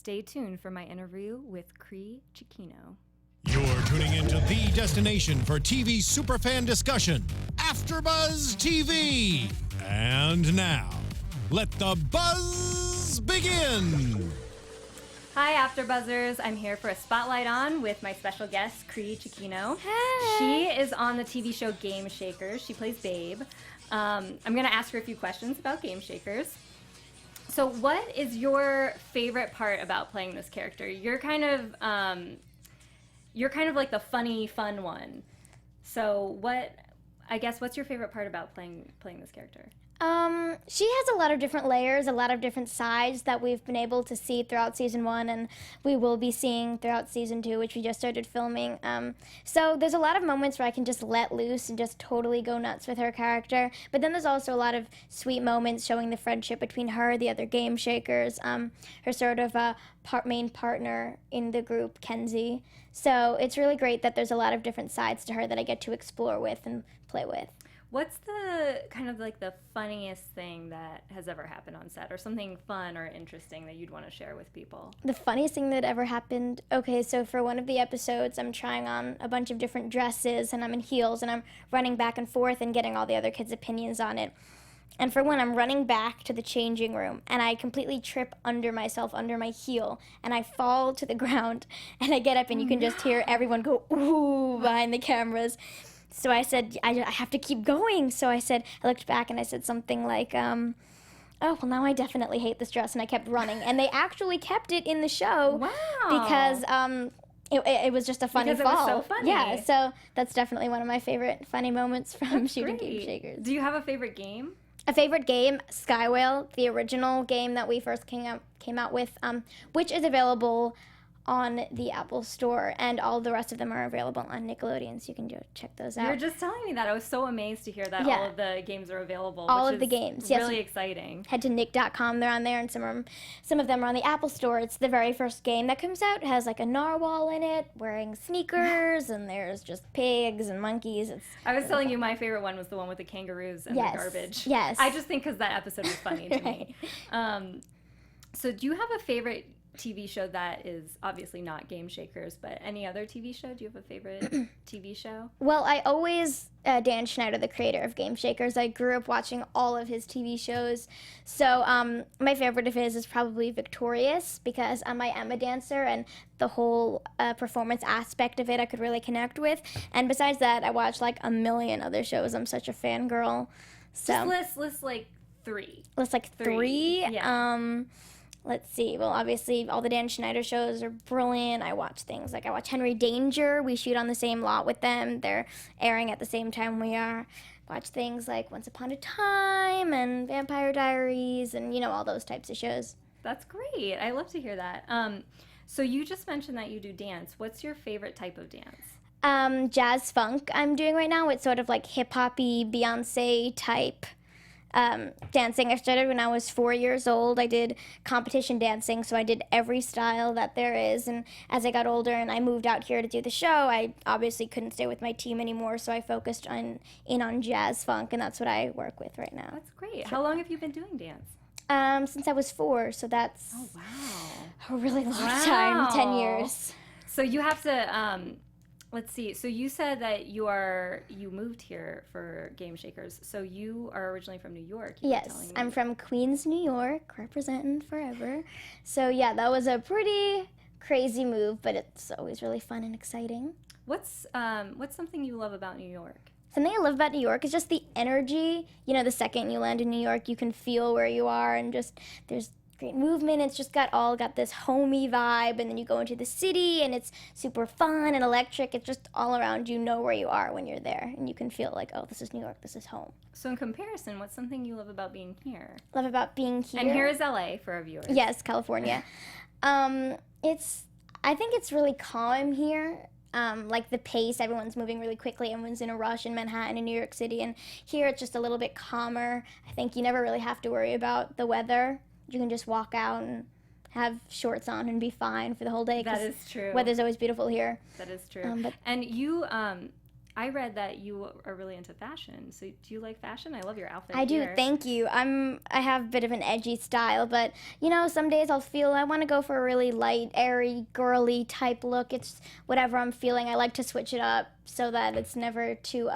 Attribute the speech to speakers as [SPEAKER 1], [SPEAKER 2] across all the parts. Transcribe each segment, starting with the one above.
[SPEAKER 1] Stay tuned for my interview with Cree Chiquino.
[SPEAKER 2] You're tuning into the destination for TV superfan discussion, AfterBuzz TV. And now, let the buzz begin.
[SPEAKER 1] Hi, AfterBuzzers. I'm here for a Spotlight On with my special guest, Cree Chiquino.
[SPEAKER 3] Hi.
[SPEAKER 1] She is on the TV show Game Shakers. She plays Babe. I'm going to ask her a few questions about Game Shakers. So what is your favorite part about playing this character? You're kind of like the funny, fun one. So what's your favorite part about playing this character?
[SPEAKER 3] She has a lot of different layers, a lot of different sides that we've been able to see throughout season 1, and we will be seeing throughout season 2, which we just started filming. So there's a lot of moments where I can just let loose and just totally go nuts with her character. But then there's also a lot of sweet moments showing the friendship between her, the other Game Shakers, her sort of main partner in the group, Kenzie. So it's really great that there's a lot of different sides to her that I get to explore with and play with.
[SPEAKER 1] What's the kind of like the funniest thing that has ever happened on set, or something fun or interesting that you'd want to share with people?
[SPEAKER 3] The funniest thing that ever happened, okay, so for one of the episodes, I'm trying on a bunch of different dresses, and I'm in heels, and I'm running back and forth and getting all the other kids' opinions on it. And for one, I'm running back to the changing room, and I completely trip under myself, under my heel, and I fall to the ground, and I get up, and you can just hear everyone go, ooh, behind the cameras. So I said, I have to keep going. So I looked back and I said something like, oh, well, now I definitely hate this dress. And I kept running. And they actually kept it in the show.
[SPEAKER 1] Wow.
[SPEAKER 3] Because it was just a funny fall.
[SPEAKER 1] Because it was so funny.
[SPEAKER 3] Yeah, so that's definitely one of my favorite funny moments from
[SPEAKER 1] That's
[SPEAKER 3] shooting
[SPEAKER 1] great.
[SPEAKER 3] Game Shakers.
[SPEAKER 1] Do you have a favorite game?
[SPEAKER 3] A favorite game, Skywhale, the original game that we first came out with, which is available on the Apple Store, and all the rest of them are available on Nickelodeon, so you can go check those out.
[SPEAKER 1] You were just telling me that. I was so amazed to hear that all of the games are available.
[SPEAKER 3] All
[SPEAKER 1] which
[SPEAKER 3] of the
[SPEAKER 1] is
[SPEAKER 3] games,
[SPEAKER 1] really
[SPEAKER 3] yes.
[SPEAKER 1] exciting.
[SPEAKER 3] Head to nick.com, they're on there, and some of them are on the Apple Store. It's the very first game that comes out. It has like a narwhal in it, wearing sneakers, and there's just pigs and monkeys.
[SPEAKER 1] I was telling you my favorite one was the one with the kangaroos and the garbage.
[SPEAKER 3] Yes.
[SPEAKER 1] I just think because that episode was funny to me. So do you have a favorite TV show that is obviously not Game Shakers, but any other TV show? Do you have a favorite TV show?
[SPEAKER 3] Well, I always, Dan Schneider, the creator of Game Shakers, I grew up watching all of his TV shows. So my favorite of his is probably Victorious, because I am a dancer, and the whole performance aspect of it I could really connect with. And besides that, I watch like a million other shows. I'm such a fangirl. So
[SPEAKER 1] Just list like three.
[SPEAKER 3] List like three?
[SPEAKER 1] Yeah.
[SPEAKER 3] Let's see. Well, obviously, all the Dan Schneider shows are brilliant. I watch Henry Danger. We shoot on the same lot with them. They're airing at the same time we are. Watch things like Once Upon a Time and Vampire Diaries and, all those types of shows.
[SPEAKER 1] That's great. I love to hear that. So you just mentioned that you do dance. What's your favorite type of dance?
[SPEAKER 3] Jazz funk I'm doing right now. It's sort of like hip-hoppy, Beyonce type dancing. I started when I was 4 years old. I did competition dancing, so I did every style that there is. And as I got older and I moved out here to do the show, I obviously couldn't stay with my team anymore, so I focused on jazz funk, and that's what I work with right now.
[SPEAKER 1] That's great. How long have you been doing dance?
[SPEAKER 3] Since I was 4, so that's
[SPEAKER 1] wow.
[SPEAKER 3] a really long time, 10 years.
[SPEAKER 1] So you have to, let's see. So you said that you moved here for Game Shakers. So you are originally from New York.
[SPEAKER 3] Yes, I'm from Queens, New York, representing forever. So yeah, that was a pretty crazy move, but it's always really fun and exciting.
[SPEAKER 1] What's something you love about New York?
[SPEAKER 3] Something I love about New York is just the energy. The second you land in New York, you can feel where you are, and just there's great movement. It's just got this homey vibe, and then you go into the city and it's super fun and electric. It's just all around. You know where you are when you're there, and you can feel like, oh, this is New York, this is home.
[SPEAKER 1] So in comparison, what's something you love about being here?
[SPEAKER 3] Love about being here.
[SPEAKER 1] And here is LA for our viewers.
[SPEAKER 3] Yes, California. I think it's really calm here. Like the pace, everyone's moving really quickly, everyone's in a rush in Manhattan and New York City, and here it's just a little bit calmer. I think you never really have to worry about the weather. You can just walk out and have shorts on and be fine for the whole day.
[SPEAKER 1] That is true.
[SPEAKER 3] Weather's always beautiful here.
[SPEAKER 1] That is true. And you, I read that you are really into fashion. So do you like fashion? I love your outfit.
[SPEAKER 3] I do.
[SPEAKER 1] here.
[SPEAKER 3] Thank you. I have a bit of an edgy style, but some days I'll feel I want to go for a really light, airy, girly type look. It's whatever I'm feeling. I like to switch it up so that it's never too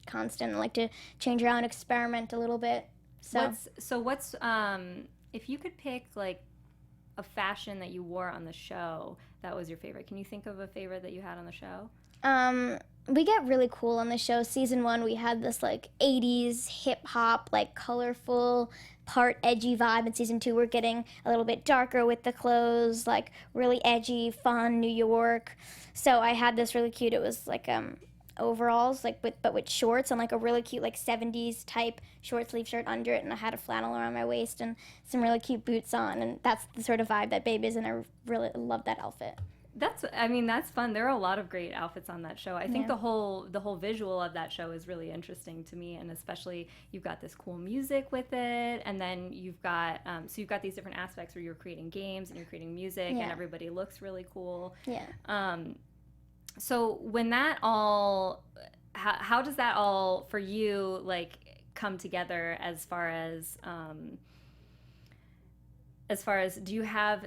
[SPEAKER 3] constant. I like to change around, experiment a little bit.
[SPEAKER 1] What's if you could pick like a fashion that you wore on the show that was your favorite? Can you think of a favorite that you had on the show?
[SPEAKER 3] We get really cool on the show. Season 1, we had this like 80s hip hop, like colorful, part edgy vibe. In Season 2, we're getting a little bit darker with the clothes, like really edgy, fun, New York. So I had this really cute. It was like overalls, like with shorts and like a really cute like 70s type short sleeve shirt under it, and I had a flannel around my waist and some really cute boots on, and that's the sort of vibe that Babe is, and I really love that outfit.
[SPEAKER 1] That's fun. There are a lot of great outfits on that show. I think the whole visual of that show is really interesting to me, and especially you've got this cool music with it, and then you've got these different aspects where you're creating games and you're creating music, and everybody looks really cool.
[SPEAKER 3] Yeah.
[SPEAKER 1] So when that all, how does that all for you like come together as far as do you have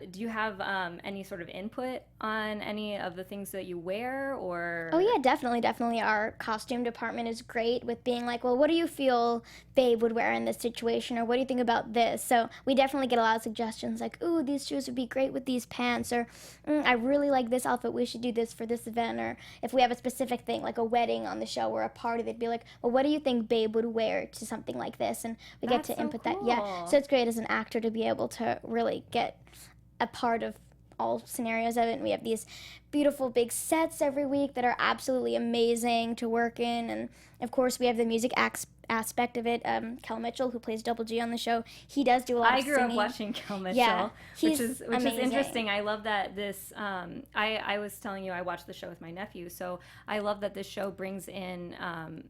[SPEAKER 1] any sort of input on any of the things that you wear, or?
[SPEAKER 3] Oh yeah, definitely. Our costume department is great with being like, well, what do you feel Babe would wear in this situation, or what do you think about this? So we definitely get a lot of suggestions like, ooh, these shoes would be great with these pants, or I really like this outfit, we should do this for this event. Or if we have a specific thing like a wedding on the show or a party, they'd be like, well, what do you think Babe would wear to something like this? And we get to input that. Yeah, so it's great as an actor to be able to really get a part of all scenarios of it. And we have these beautiful big sets every week that are absolutely amazing to work in, and of course we have the music aspect of it. Kel Mitchell, who plays Double G on the show, he does do a lot of singing.
[SPEAKER 1] I grew up watching Kel Mitchell, which is interesting. I love that this I was telling you I watched the show with my nephew, so I love that this show brings in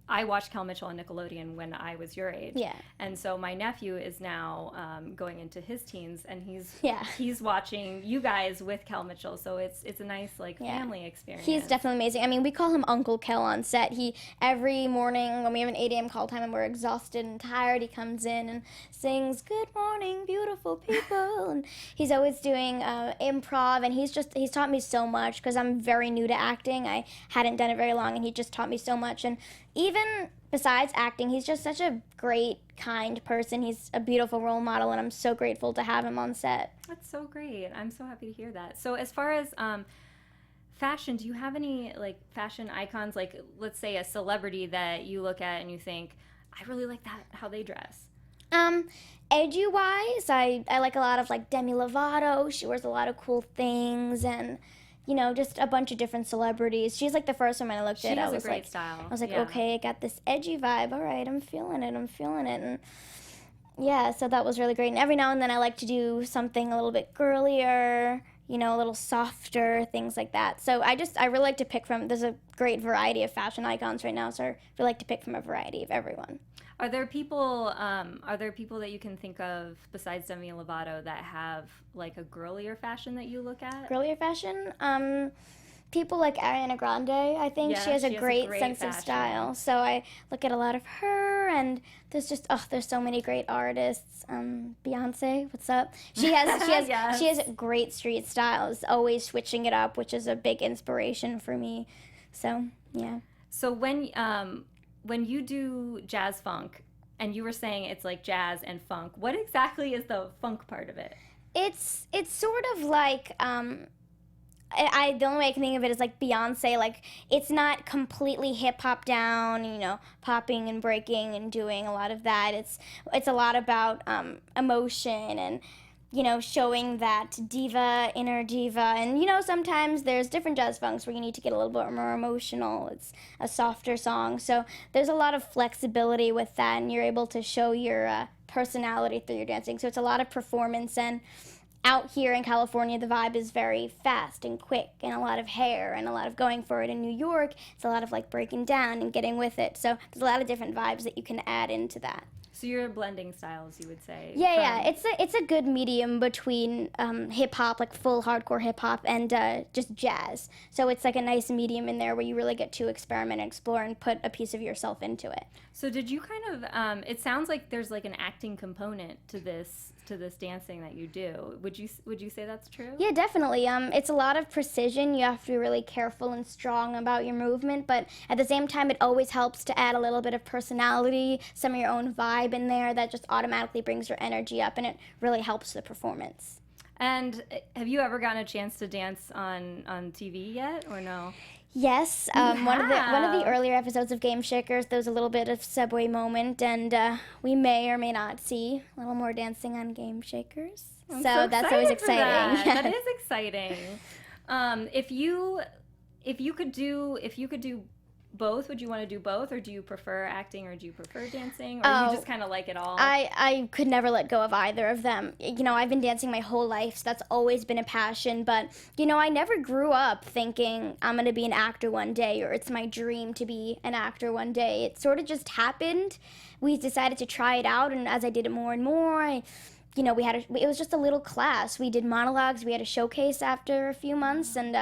[SPEAKER 1] I watched Kel Mitchell on Nickelodeon when I was your age, and so my nephew is now going into his teens, and he's watching you guys with Kel Mitchell, so it's a nice like family experience.
[SPEAKER 3] He's definitely amazing. I mean, we call him Uncle Kel on set. He every morning when we have an 8 a.m. call time and we're exhausted and tired, he comes in and sings "Good morning, beautiful people," and he's always doing improv, and he's taught me so much because I'm very new to acting. I hadn't done it very long, and he just taught me so much. And even besides acting, he's just such a great, kind person. He's a beautiful role model, and I'm so grateful to have him on set.
[SPEAKER 1] That's so great. I'm so happy to hear that. So as far as fashion, do you have any like fashion icons, like let's say a celebrity that you look at and you think, I really like that how they dress?
[SPEAKER 3] Edgy wise, I like a lot of like Demi Lovato. She wears a lot of cool things, and just a bunch of different celebrities. She's like the first one I looked at.
[SPEAKER 1] She has
[SPEAKER 3] I was
[SPEAKER 1] a great
[SPEAKER 3] like,
[SPEAKER 1] style.
[SPEAKER 3] I was like, okay, I got this edgy vibe. All right, I'm feeling it. And yeah, so that was really great. And every now and then I like to do something a little bit girlier, a little softer, things like that. So I really like to pick from, there's a great variety of fashion icons right now, so I really like to pick from a variety of everyone.
[SPEAKER 1] Are there people that you can think of besides Demi Lovato that have like a girlier fashion that you look at?
[SPEAKER 3] Girlier fashion? People like Ariana Grande, I think. She has a great sense of style. So I look at a lot of her, and there's so many great artists. Beyonce, what's up? She has great street styles, always switching it up, which is a big inspiration for me. So, yeah.
[SPEAKER 1] So when you do jazz funk, and you were saying it's like jazz and funk, what exactly is the funk part of it?
[SPEAKER 3] It's sort of like the only way I can think of it is like Beyonce. Like, it's not completely hip hop down, popping and breaking and doing a lot of that. It's a lot about emotion and showing that inner diva. And, sometimes there's different jazz funks where you need to get a little bit more emotional. It's a softer song. So there's a lot of flexibility with that, and you're able to show your personality through your dancing. So it's a lot of performance. And out here in California, the vibe is very fast and quick, and a lot of hair and a lot of going for it. In New York, it's a lot of like breaking down and getting with it. So there's a lot of different vibes that you can add into that.
[SPEAKER 1] So you're blending styles, you would say.
[SPEAKER 3] Yeah. It's a good medium between hip hop, like full hardcore hip hop, and just jazz. So it's like a nice medium in there where you really get to experiment and explore and put a piece of yourself into it.
[SPEAKER 1] So did you kind of? It sounds like there's like an acting component to this dancing that you do. Would you say that's true?
[SPEAKER 3] Yeah, definitely. It's a lot of precision. You have to be really careful and strong about your movement, but at the same time, it always helps to add a little bit of personality, some of your own vibe in there that just automatically brings your energy up, and it really helps the performance.
[SPEAKER 1] And have you ever gotten a chance to dance on TV yet, or no?
[SPEAKER 3] Yes, one of the earlier episodes of Game Shakers, there was a little bit of subway moment, and we may or may not see a little more dancing on Game Shakers.
[SPEAKER 1] I'm
[SPEAKER 3] so that's always exciting.
[SPEAKER 1] That is exciting. If you could do both, would you want to do both, or do you prefer acting, or do you prefer dancing, or you just kind of like it all?
[SPEAKER 3] I could never let go of either of them. You know, I've been dancing my whole life, so that's always been a passion, but, you know, I never grew up thinking I'm going to be an actor one day, or it's my dream to be an actor one day. It sort of just happened. We decided to try it out, and as I did it more and more, it was just a little class. We did monologues, we had a showcase after a few months, and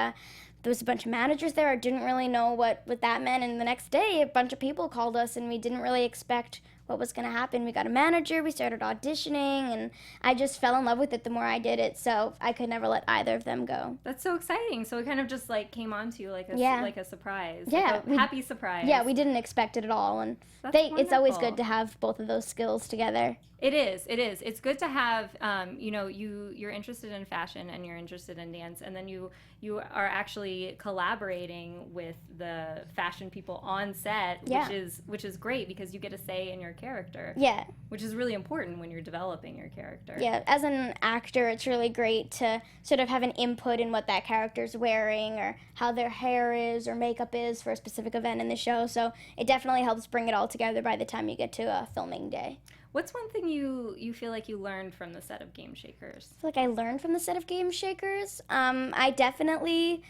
[SPEAKER 3] there was a bunch of managers there. I didn't really know what that meant. And the next day, a bunch of people called us, and we didn't really expect what was going to happen. We got a manager. We started auditioning, and I just fell in love with it the more I did it. So I could never let either of them go.
[SPEAKER 1] That's so exciting. So it kind of just like came on to you like a surprise.
[SPEAKER 3] Yeah.
[SPEAKER 1] Like a happy surprise.
[SPEAKER 3] Yeah, we didn't expect it at all. And it's always good to have both of those skills together.
[SPEAKER 1] It is. It's good to have, you're interested in fashion and you're interested in dance, and then you are actually collaborating with the fashion people on set, which is great because you get a say in your character.
[SPEAKER 3] Yeah.
[SPEAKER 1] Which is really important when you're developing your character.
[SPEAKER 3] Yeah, as an actor, it's really great to sort of have an input in what that character's wearing or how their hair is or makeup is for a specific event in the show. So it definitely helps bring it all together by the time you get to a filming day.
[SPEAKER 1] What's one thing you feel like you learned from the set of Game Shakers?
[SPEAKER 3] I feel like I learned from the set of Game Shakers. I definitely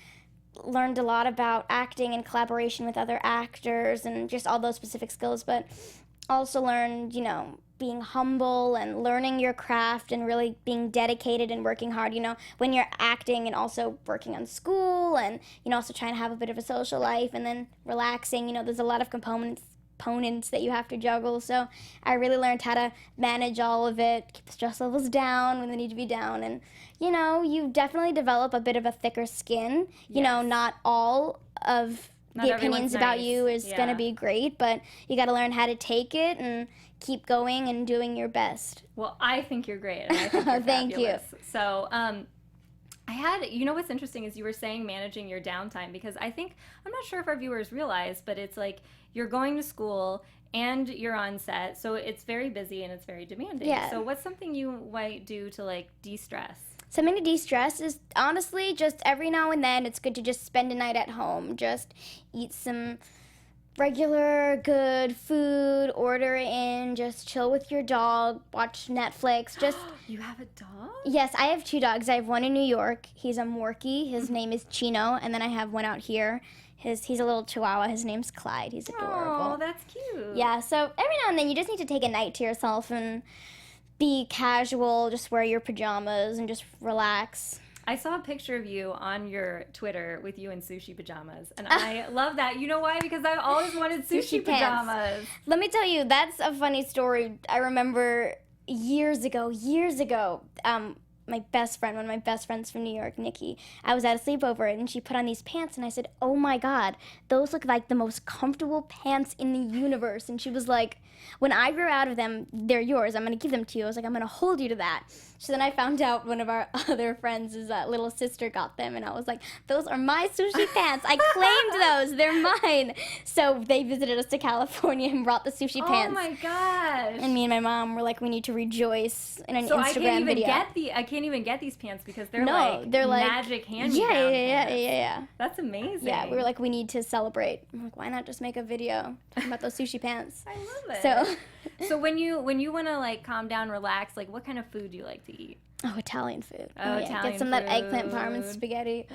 [SPEAKER 3] learned a lot about acting and collaboration with other actors and just all those specific skills, but also learned, being humble and learning your craft and really being dedicated and working hard, when you're acting and also working on school and, also trying to have a bit of a social life and then relaxing. There's a lot of components that you have to juggle, so I really learned how to manage all of it, keep the stress levels down when they need to be down, and you definitely develop a bit of a thicker skin. Not all of the opinions about you is going to be great, but you got to learn how to take it and keep going and doing your best.
[SPEAKER 1] Well, I think you're great, and I think you're
[SPEAKER 3] Thank
[SPEAKER 1] fabulous.
[SPEAKER 3] you.
[SPEAKER 1] So what's interesting is you were saying managing your downtime, because I'm not sure if our viewers realize, but it's like you're going to school and you're on set, so it's very busy and it's very demanding.
[SPEAKER 3] Yeah.
[SPEAKER 1] So what's something you might do to like de-stress?
[SPEAKER 3] Something to de-stress is honestly just every now and then it's good to just spend a night at home, just eat some regular good food, order it in, just chill with your dog, watch Netflix, just...
[SPEAKER 1] You have a dog?
[SPEAKER 3] Yes, I have 2 dogs. I have one in New York. He's a Morkie. His name is Chino. And then I have one out here. He's a little Chihuahua. His name's Clyde. He's adorable.
[SPEAKER 1] Oh, that's cute.
[SPEAKER 3] Yeah, so every now and then you just need to take a night to yourself and be casual, just wear your pajamas and just relax.
[SPEAKER 1] I saw a picture of you on your Twitter with you in sushi pajamas, and I love that. You know why? Because I always wanted sushi pajamas.
[SPEAKER 3] Let me tell you, that's a funny story. I remember years ago, one of my best friends from New York, Nikki, I was at a sleepover and she put on these pants and I said, "Oh my God, those look like the most comfortable pants in the universe." And she was like, "When I grow out of them, they're yours. I'm going to give them to you." I was like, "I'm going to hold you to that." So then I found out one of our other friends' little sister got them, and I was like, "Those are my sushi pants. I claimed those. They're mine." So they visited us to California and brought the sushi pants.
[SPEAKER 1] Oh my gosh.
[SPEAKER 3] And me and my mom were like, "We need to rejoice in an
[SPEAKER 1] so
[SPEAKER 3] Instagram video."
[SPEAKER 1] I can't even get these pants because they're like magic hand-me-down pants.
[SPEAKER 3] Yeah.
[SPEAKER 1] That's amazing.
[SPEAKER 3] Yeah, we were like, we need to celebrate. I'm like, why not just make a video talking about those sushi pants?
[SPEAKER 1] I love it. So when you want to like calm down, relax, like what kind of food do you like to eat?
[SPEAKER 3] Oh, Italian food.
[SPEAKER 1] Oh,
[SPEAKER 3] yeah.
[SPEAKER 1] Italian
[SPEAKER 3] Get some of that eggplant
[SPEAKER 1] food.
[SPEAKER 3] parm and spaghetti.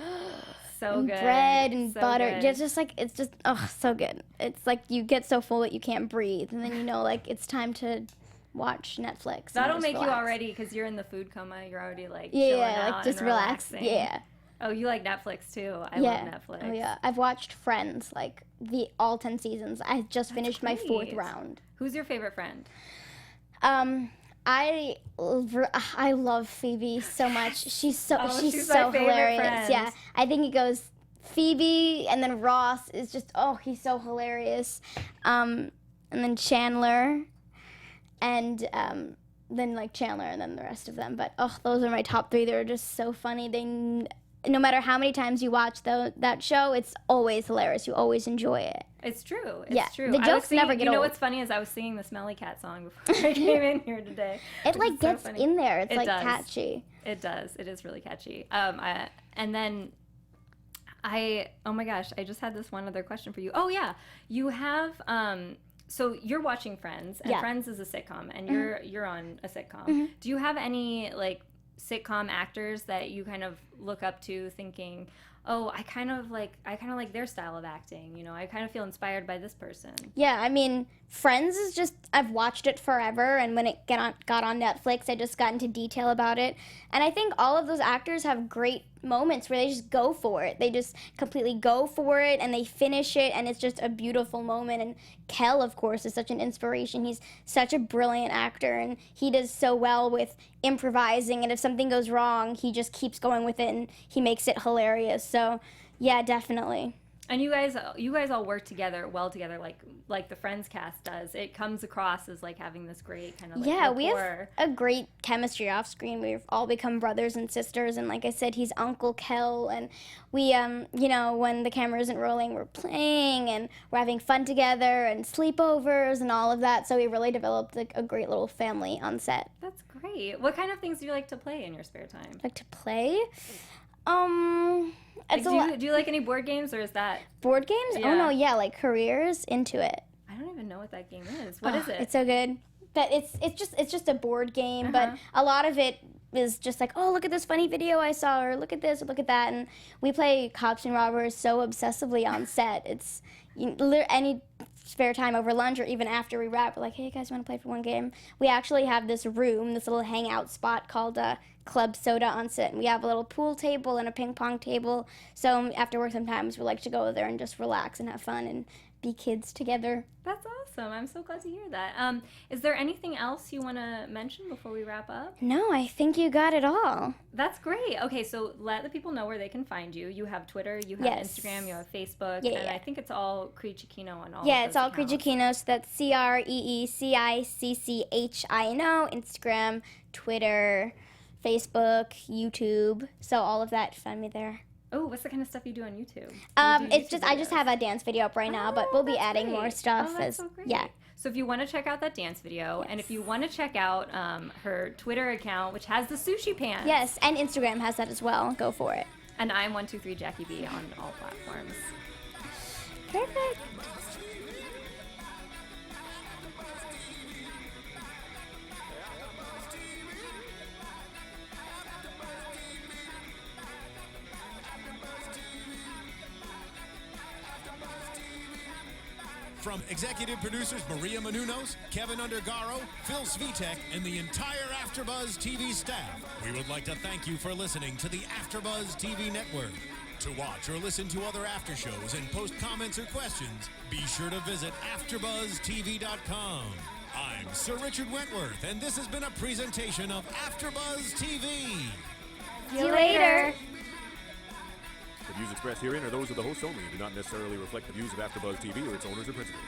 [SPEAKER 1] So
[SPEAKER 3] and
[SPEAKER 1] good.
[SPEAKER 3] Bread and
[SPEAKER 1] so
[SPEAKER 3] butter.
[SPEAKER 1] Good.
[SPEAKER 3] Yeah, it's just so good. It's like you get so full that you can't breathe, and then like it's time to watch Netflix. And
[SPEAKER 1] That'll
[SPEAKER 3] just
[SPEAKER 1] make you
[SPEAKER 3] relax.
[SPEAKER 1] already, because you're in the food coma, you're already like
[SPEAKER 3] Yeah,
[SPEAKER 1] chilling
[SPEAKER 3] yeah,
[SPEAKER 1] out
[SPEAKER 3] like just
[SPEAKER 1] and
[SPEAKER 3] relax.
[SPEAKER 1] relaxing.
[SPEAKER 3] Yeah.
[SPEAKER 1] Oh, you like Netflix too. I
[SPEAKER 3] Yeah.
[SPEAKER 1] love Netflix.
[SPEAKER 3] Oh yeah. I've watched Friends, like all 10 seasons. I just finished my 4th
[SPEAKER 1] great.
[SPEAKER 3] round.
[SPEAKER 1] Who's your favorite friend?
[SPEAKER 3] I love Phoebe so much. She's so
[SPEAKER 1] Oh,
[SPEAKER 3] she's
[SPEAKER 1] she's
[SPEAKER 3] so
[SPEAKER 1] my favorite
[SPEAKER 3] hilarious.
[SPEAKER 1] friend.
[SPEAKER 3] Yeah, I think it goes Phoebe and then Ross is just he's so hilarious. And then Chandler, and then like Chandler and then the rest of them. But those are my top 3. They're just so funny. No matter how many times you watch that show, it's always hilarious. You always enjoy it.
[SPEAKER 1] It's true. It's
[SPEAKER 3] Yeah,
[SPEAKER 1] true.
[SPEAKER 3] the
[SPEAKER 1] I was
[SPEAKER 3] jokes never
[SPEAKER 1] singing-
[SPEAKER 3] get
[SPEAKER 1] You know
[SPEAKER 3] old.
[SPEAKER 1] what's funny is I was singing the Smelly Cat song before I came in here today.
[SPEAKER 3] It
[SPEAKER 1] which
[SPEAKER 3] like
[SPEAKER 1] is so
[SPEAKER 3] gets
[SPEAKER 1] funny.
[SPEAKER 3] in there. It's
[SPEAKER 1] It
[SPEAKER 3] like
[SPEAKER 1] does.
[SPEAKER 3] catchy.
[SPEAKER 1] It does. It is really catchy. And then oh my gosh, I just had this one other question for you. Oh yeah, you have so you're watching Friends, and
[SPEAKER 3] Yeah.
[SPEAKER 1] Friends is a sitcom, and you're on a sitcom. Do you have any like sitcom actors that you kind of look up to, thinking, oh, I kind of like their style of acting. You know, I kind of feel inspired by this person.
[SPEAKER 3] Yeah, I mean, Friends is just, I've watched it forever, and when it got on Netflix, I just got into detail about it. And I think all of those actors have great moments where they just go for it. They just completely go for it, and they finish it, and it's just a beautiful moment. And Kel, of course, is such an inspiration. He's such a brilliant actor, and he does so well with improvising, and if something goes wrong, he just keeps going with it, and he makes it hilarious. So, yeah, definitely.
[SPEAKER 1] And you guys all work well together, like the Friends cast does. It comes across as like having this great kind of like
[SPEAKER 3] Yeah, we have
[SPEAKER 1] rapport.
[SPEAKER 3] a great chemistry off screen. We've all become brothers and sisters, and like I said, he's Uncle Kel, and we, when the camera isn't rolling, we're playing, and we're having fun together, and sleepovers, and all of that, so we really developed like a great little family on set.
[SPEAKER 1] That's great. What kind of things do you like to play in your spare time?
[SPEAKER 3] Like to play?
[SPEAKER 1] Like,
[SPEAKER 3] It's a lot.
[SPEAKER 1] do you like any board games, or is that...
[SPEAKER 3] Board games?
[SPEAKER 1] Yeah.
[SPEAKER 3] Oh no, yeah, like careers, into it.
[SPEAKER 1] I don't even know what that game is. What is it?
[SPEAKER 3] It's so good. But it's just a board game, but
[SPEAKER 1] Uh-huh.
[SPEAKER 3] a lot of it is just like, oh, look at this funny video I saw, or look at this, or look at that, and we play cops and robbers so obsessively on set. It's any spare time over lunch or even after we wrap, we're like, hey guys, want to play for one game? We actually have this room, this little hangout spot called Club Soda on set, and we have a little pool table and a ping pong table. So after work sometimes we like to go there and just relax and have fun and be kids together.
[SPEAKER 1] That's awesome. I'm so glad to hear that. Is there anything else you want to mention before we wrap up?
[SPEAKER 3] No, I think you got it all.
[SPEAKER 1] That's great. Okay, so let the people know where they can find you. You have Twitter, you have
[SPEAKER 3] Yes.
[SPEAKER 1] Instagram, you have Facebook,
[SPEAKER 3] Yeah,
[SPEAKER 1] and
[SPEAKER 3] yeah.
[SPEAKER 1] I think it's all Creechikino on all
[SPEAKER 3] Yeah,
[SPEAKER 1] of
[SPEAKER 3] it's
[SPEAKER 1] those
[SPEAKER 3] all
[SPEAKER 1] accounts.
[SPEAKER 3] Creechikino, so that's CreeCiCchino, Instagram, Twitter, Facebook, YouTube. So all of that, find me there.
[SPEAKER 1] Oh, what's the kind of stuff you do on YouTube? Do you do
[SPEAKER 3] It's
[SPEAKER 1] YouTube
[SPEAKER 3] just I just
[SPEAKER 1] videos?
[SPEAKER 3] have a dance video up right now, but
[SPEAKER 1] Oh,
[SPEAKER 3] we'll be
[SPEAKER 1] that's
[SPEAKER 3] adding
[SPEAKER 1] great.
[SPEAKER 3] more stuff
[SPEAKER 1] Oh, that's so great.
[SPEAKER 3] yeah.
[SPEAKER 1] So if you want to check out that dance video, and if you want to check out her Twitter account, which has the sushi pants.
[SPEAKER 3] Yes, and Instagram has that as well. Go for it.
[SPEAKER 1] And I'm 123 Jackie B on all platforms.
[SPEAKER 3] Perfect.
[SPEAKER 2] From executive producers Maria Menounos, Kevin Undergaro, Phil Svitek, and the entire AfterBuzz TV staff, we would like to thank you for listening to the AfterBuzz TV network. To watch or listen to other after shows and post comments or questions, be sure to visit AfterBuzzTV.com. I'm Sir Richard Wentworth, and this has been a presentation of AfterBuzz TV.
[SPEAKER 3] See you later.
[SPEAKER 4] The views expressed herein are those of the hosts only and do not necessarily reflect the views of AfterBuzz TV or its owners or principals.